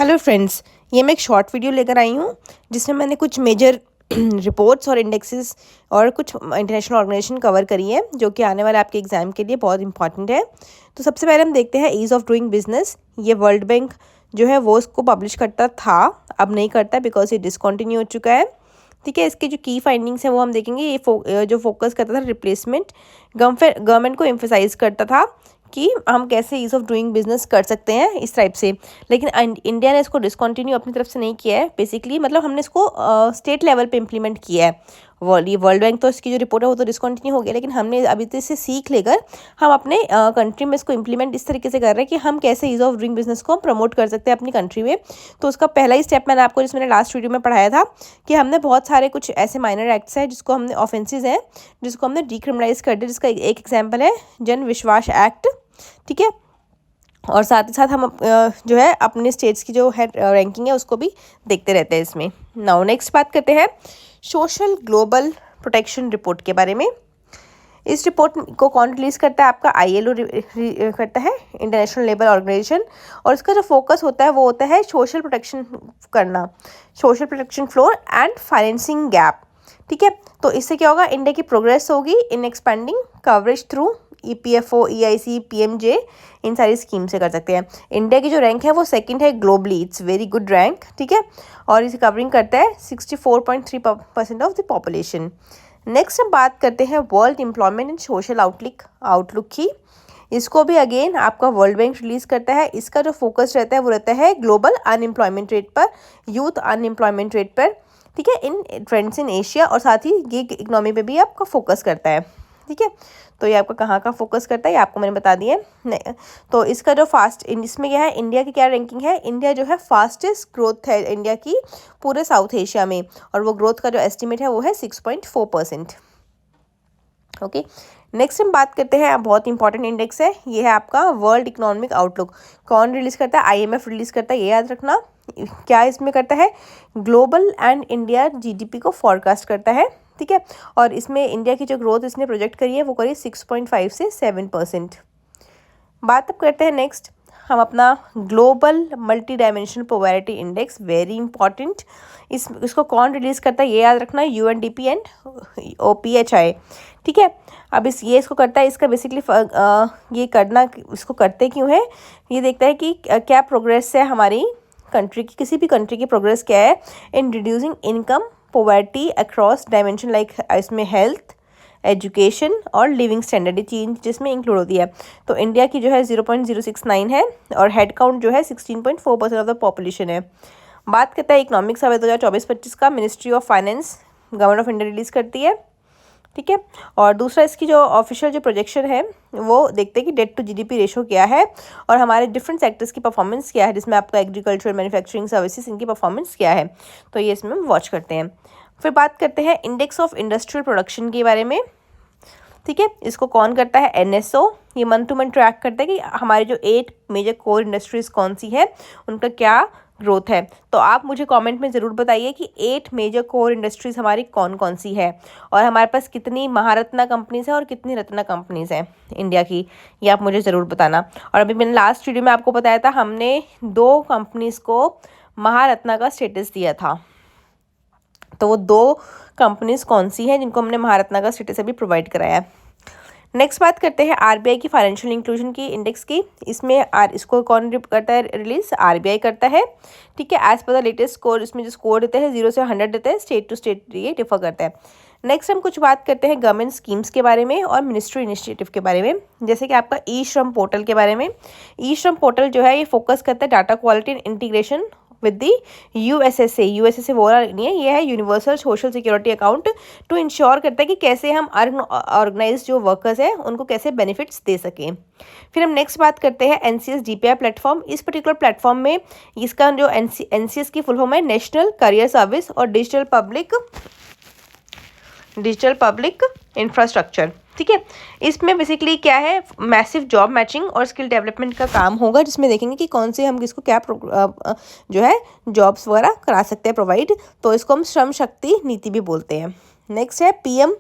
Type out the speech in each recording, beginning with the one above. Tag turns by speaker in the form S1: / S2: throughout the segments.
S1: Hello friends, ये मैं एक शॉर्ट वीडियो लेकर आई हूँ जिसमें मैंने कुछ मेजर रिपोर्ट्स और इंडेक्सेस और कुछ इंटरनेशनल ऑर्गेनाइजेशन कवर करी है जो कि आने वाले आपके एग्जाम के लिए बहुत इंपॉर्टेंट है। तो सबसे पहले हम देखते हैं ईज़ ऑफ डूइंग बिजनेस। ये वर्ल्ड बैंक जो है वो इसको पब्लिश करता था, अब नहीं करता बिकॉज ये डिसकंटिन्यू हो चुका है। ठीक है, इसके जो की फाइंडिंग्स हैं वो हम देखेंगे। ये जो फोकस करता था रिप्लेसमेंट, गवर्नमेंट को एम्फेसाइज करता था कि हम कैसे ईज़ ऑफ डूइंग बिजनेस कर सकते हैं इस टाइप से। लेकिन इंडिया ने इसको डिसकंटिन्यू अपनी तरफ से नहीं किया है बेसिकली, मतलब हमने इसको स्टेट लेवल पे इम्प्लीमेंट किया है। वर्ल्ड बैंक तो इसकी जो रिपोर्ट है वो तो डिसकंटिन्यू हो गया, लेकिन हमने अभी तो इससे सीख लेकर हम अपने कंट्री में इसको इम्प्लीमेंट इस तरीके से कर रहे हैं कि हम कैसे ईज़ ऑफ डूइंग बिजनेस को प्रमोट कर सकते हैं अपनी कंट्री में। तो उसका पहला ही स्टेप मैंने आपको जिसमें लास्ट वीडियो में पढ़ाया था कि हमने बहुत सारे कुछ ऐसे माइनर एक्ट्स हैं जिसको हमने ऑफेंसेस हैं जिसको हमने डीक्रिमिनलाइज कर दिया, जिसका एक एग्जाम्पल है जन विश्वास एक्ट। ठीक है, और साथ ही साथ हम जो है अपने स्टेट्स की जो है रैंकिंग है उसको भी देखते रहते हैं इसमें। नाउ नेक्स्ट बात करते हैं सोशल ग्लोबल प्रोटेक्शन रिपोर्ट के बारे में। इस रिपोर्ट को कौन रिलीज़ करता है? आपका ILO करता है, इंटरनेशनल लेबर ऑर्गेनाइजेशन। और इसका जो फोकस होता है वो होता है सोशल प्रोटेक्शन करना, social protection floor and financing gap. ठीक है, तो इससे क्या होगा? इंडिया की प्रोग्रेस होगी in expanding coverage through EPFO, EIC, PMJ, इन सारी स्कीम से कर सकते हैं। इंडिया की जो रैंक है वो सेकंड है globally, it's very good rank. ठीक है, और इसे कवरिंग करता है 64.3% ऑफ द पॉपुलेशन। नेक्स्ट हम बात करते हैं world employment and social outlook की। इसको भी अगेन आपका वर्ल्ड बैंक रिलीज़ करता है। इसका जो फोकस रहता है वो रहता है ग्लोबल अनएम्प्लॉयमेंट रेट पर, यूथ अनएम्प्लॉयमेंट रेट पर। ठीक है, इन ट्रेंड्स इन एशिया, और साथ ही गिग इकोनॉमी पे भी आपका फोकस करता है। ठीक है, तो ये आपका कहाँ का फोकस करता है ये आपको मैंने बता दिया है। तो इसका जो इसमें क्या है, इंडिया की क्या रैंकिंग है? इंडिया जो है फास्टेस्ट ग्रोथ है इंडिया की पूरे साउथ एशिया में, और वो ग्रोथ का जो एस्टिमेट है वो है 6.4%। ओके, नेक्स्ट हम बात करते हैं, बहुत इंपॉर्टेंट इंडेक्स है, ये है आपका वर्ल्ड इकोनॉमिक आउटलुक। कौन रिलीज़ करता है? IMF रिलीज़ करता है, ये याद रखना। क्या इसमें करता है? ग्लोबल एंड इंडिया GDP को फॉरकास्ट करता है। ठीक है, और इसमें इंडिया की जो ग्रोथ इसने प्रोजेक्ट करी है वो करी 6.5 से 7%। बात अब करते हैं नेक्स्ट हम अपना global multi dimensional poverty index, very important. इसको कौन रिलीज़ करता है ये याद रखना, UNDP एंड OPHI। ठीक है, अब ये इसको करता है, इसका बेसिकली ये करना, इसको करते क्यों है? ये देखता है कि क्या प्रोग्रेस है हमारी कंट्री की, किसी भी कंट्री की प्रोग्रेस क्या है in reducing income poverty across dimension, like इसमें हेल्थ, एजुकेशन और लिविंग स्टैंडर्ड चेंज जिसमें इंक्लूड होती है। तो इंडिया की जो है 0.069 है, और हेड काउंट जो है 16.4% ऑफ द पॉपुलेशन है। बात करता है इकोनॉमिक सर्वे 2024-25 का, ministry of finance government of India release करती है। ठीक है, और दूसरा इसकी जो ऑफिशियल जो प्रोजेक्शन है वो देखते हैं कि डेट टू GDP रेशो क्या है, और हमारे डिफरेंट सेक्टर्स की परफॉर्मेंस क्या है, जिसमें आपका एग्रीकल्चर, मैन्युफैक्चरिंग, सर्विसेज, इनकी परफॉर्मेंस क्या है। तो ये इसमें हम वॉच करते हैं। फिर बात करते हैं इंडेक्स ऑफ इंडस्ट्रियल प्रोडक्शन के बारे में। ठीक है, इसको कौन करता है? NSO। ये मंथ टू मंथ ट्रैक करता है कि हमारी जो 8 मेजर कोर इंडस्ट्रीज कौन सी है, उनका क्या ग्रोथ है। तो आप मुझे कमेंट में ज़रूर बताइए कि 8 मेजर कोर इंडस्ट्रीज़ हमारी कौन कौन सी है, और हमारे पास कितनी महारत्ना कंपनीज हैं और कितनी रत्ना कंपनीज हैं इंडिया की, ये आप मुझे ज़रूर बताना। और अभी मैंने लास्ट वीडियो में आपको बताया था, हमने 2 कंपनीज़ को महारत्ना का स्टेटस दिया था। तो वो 2 कंपनीज़ कौन सी हैं जिनको हमने महारत्ना का स्टेटस अभी प्रोवाइड कराया है। नेक्स्ट बात करते हैं RBI की फाइनेंशियल इंक्लूजन की इंडेक्स की। इसमें इसको कौन करता है रिलीज? RBI करता है। ठीक है, as per the latest score, इसमें जो स्कोर देते हैं 0 से 100 देते हैं, स्टेट टू स्टेट ये डिफर करता है। नेक्स्ट हम कुछ बात करते हैं गवर्नमेंट स्कीम्स के बारे में और मिनिस्ट्री इनिशिएटिव के बारे में, जैसे कि आपका ई-श्रम पोर्टल के बारे में। ई-श्रम पोर्टल जो है ये फोकस करता है data quality and integration with the USSA वो वाला नहीं है, ये है universal social security account, to ensure करता है कि कैसे हम ऑर्गेनाइज जो वर्कर्स हैं उनको कैसे बेनिफिट्स दे सकें। फिर हम नेक्स्ट बात करते हैं NCS DPI प्लेटफॉर्म। इस पर्टिकुलर प्लेटफॉर्म में इसका जो NCS की फुल फॉर्म है नेशनल करियर सर्विस और डिजिटल पब्लिक इंफ्रास्ट्रक्चर। ठीक है, इसमें बेसिकली क्या है, मैसिव जॉब मैचिंग और स्किल डेवलपमेंट का काम होगा, जिसमें देखेंगे कि कौन से हम किसको क्या जो है जॉब्स वगैरह करा सकते हैं प्रोवाइड। तो इसको हम श्रम शक्ति नीति भी बोलते हैं। नेक्स्ट है PM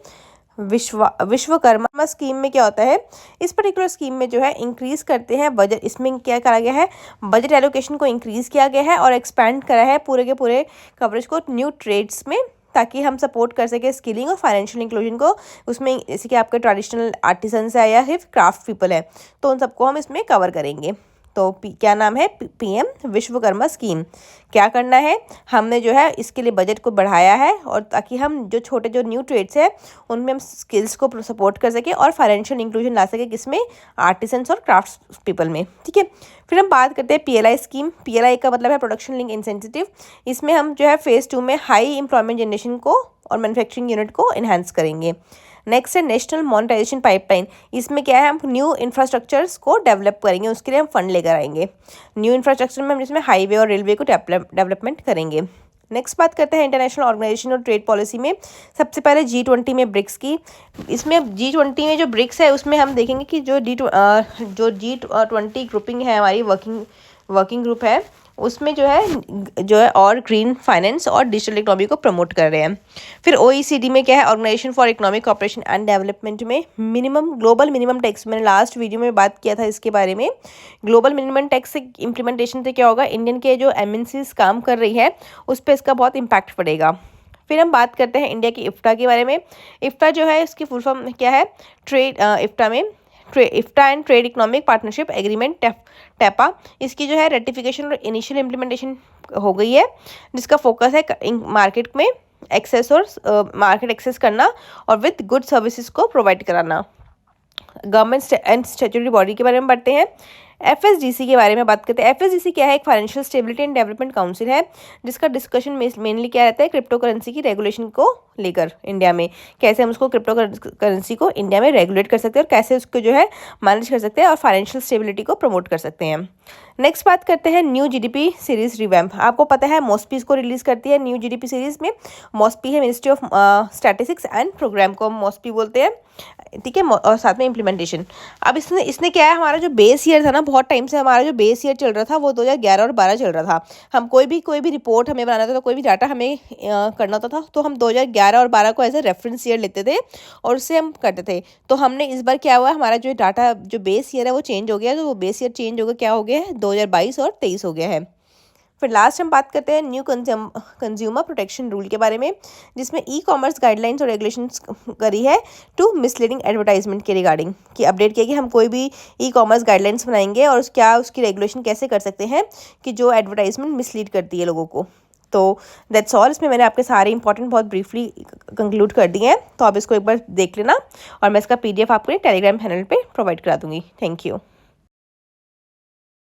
S1: विश्वकर्मा स्कीम में क्या होता है, इस पर्टिकुलर स्कीम में जो है इंक्रीज़ करते हैं बजट। इसमें क्या करा गया है, बजट एलोकेशन को इंक्रीज़ किया गया है और एक्सपैंड करा है पूरे के पूरे कवरेज को न्यू ट्रेड्स में, ताकि हम सपोर्ट कर सके स्किलिंग और फाइनेंशियल इंक्लूजन को। उसमें जैसे कि आपके ट्रेडिशनल आर्टिसंस है या फिर क्राफ्ट पीपल है, तो उन सबको हम इसमें कवर करेंगे। तो क्या नाम है, पीएम विश्वकर्मा स्कीम। क्या करना है, हमने जो है इसके लिए बजट को बढ़ाया है, और ताकि हम जो छोटे जो न्यू ट्रेड्स हैं उनमें हम स्किल्स को सपोर्ट कर सके और फाइनेंशियल इंक्लूजन ला सके, किसमें, आर्टिसंस और क्राफ्ट पीपल में। ठीक है, फिर हम बात करते हैं पीएलआई स्कीम। पीएलआई का मतलब है प्रोडक्शन लिंक इंसेंटिव। इसमें हम जो है फेज़ 2 में हाई एम्प्लॉयमेंट जनरेशन को और मैन्युफैक्चरिंग यूनिट को इन्हांस करेंगे। नेक्स्ट है नेशनल मॉनेटाइजेशन पाइपलाइन। इसमें क्या है, हम न्यू इंफ्रास्ट्रक्चर्स को डेवलप करेंगे, उसके लिए हम फंड लेकर आएंगे। न्यू इंफ्रास्ट्रक्चर में हम जिसमें हाईवे और रेलवे को डेवलपमेंट करेंगे। नेक्स्ट बात करते हैं इंटरनेशनल ऑर्गेनाइजेशन और ट्रेड पॉलिसी में। सबसे पहले G20 में ब्रिक्स की। इसमें G20 में जो ब्रिक्स है उसमें हम देखेंगे कि जो G20 ग्रुपिंग है, हमारी वर्किंग ग्रुप है, उसमें जो है और ग्रीन फाइनेंस और डिजिटल इकोनॉमी को प्रमोट कर रहे हैं। फिर OECD में क्या है, organisation for economic cooperation and development में ग्लोबल मिनिमम टैक्स, मैंने लास्ट वीडियो में बात किया था इसके बारे में। ग्लोबल मिनिमम टैक्स से इम्प्लीमेंटेशन से क्या होगा, इंडियन के जो MNCs काम कर रही है उस पर इसका बहुत इम्पैक्ट पड़ेगा। फिर हम बात करते हैं इंडिया की इफ्टा के बारे में। इफ्टा जो है इसकी फुल फॉर्म क्या है, EFTA and trade economic partnership agreement, TEPA. इसकी जो है रेटिफिकेशन और इनिशियल इम्प्लीमेंटेशन हो गई है, जिसका फोकस है मार्केट में मार्केट एक्सेस करना और विद गुड सर्विसेज को प्रोवाइड कराना। गवर्नमेंट एंड स्टैट्यूटरी बॉडी के बारे में पढ़ते हैं। FSDC के बारे में बात करते हैं। FSDC क्या है, एक financial stability and development council है, जिसका डिस्कशन मेनली क्या रहता है, क्रिप्टो करेंसी की रेगुलेशन को लेकर इंडिया में, कैसे हम उसको क्रिप्टो करेंसी को इंडिया में रेगुलेट कर सकते हैं और कैसे उसको जो है मैनेज कर सकते हैं और फाइनेंशियल स्टेबिलिटी को प्रमोट कर सकते हैं। नेक्स्ट बात करते हैं न्यू GDP सीरीज रिवैम्प। आपको पता है मॉस्पी इसको रिलीज करती है न्यू GDP सीरीज में। मॉस्पी है ministry of statistics and programme को हम मॉस्पी बोलते हैं। ठीक है, और साथ में इम्प्लीमेंटेशन। अब इसने क्या है, हमारा जो बेस ईयर था ना, बहुत टाइम से हमारा जो बेस ईयर चल रहा था वो 2011 और 12 चल रहा था। हम कोई भी रिपोर्ट हमें बनाना था, तो कोई भी डाटा हमें करना होता था, तो हम 2011 और 12 को एज ए रेफरेंस ईयर लेते थे और उससे हम करते थे। तो हमने इस बार क्या हुआ, हमारा जो डाटा जो बेस ईयर है वो चेंज हो गया। तो वो बेस ईयर चेंज होकर क्या हो गया है, 2022 और 23 हो गया है। फिर लास्ट हम बात करते हैं न्यू कंज्यूमर प्रोटेक्शन रूल के बारे में, जिसमें E-कॉमर्स गाइडलाइंस और रेगुलेशंस करी है टू मिसलीडिंग एडवर्टाइजमेंट के रिगार्डिंग, कि अपडेट किया कि हम कोई भी E-कॉमर्स गाइडलाइंस बनाएंगे और उसकी रेगुलेशन कैसे कर सकते हैं कि जो एडवर्टाइजमेंट मिसलीड करती है लोगों को। तो दैट्स ऑल। इसमें मैंने आपके सारे इंपॉर्टेंट बहुत ब्रीफली कंक्लूड कर दिए हैं, तो आप इसको एक बार देख लेना और मैं इसका PDF आपको टेलीग्राम चैनल पे प्रोवाइड करा दूँगी। Thank you.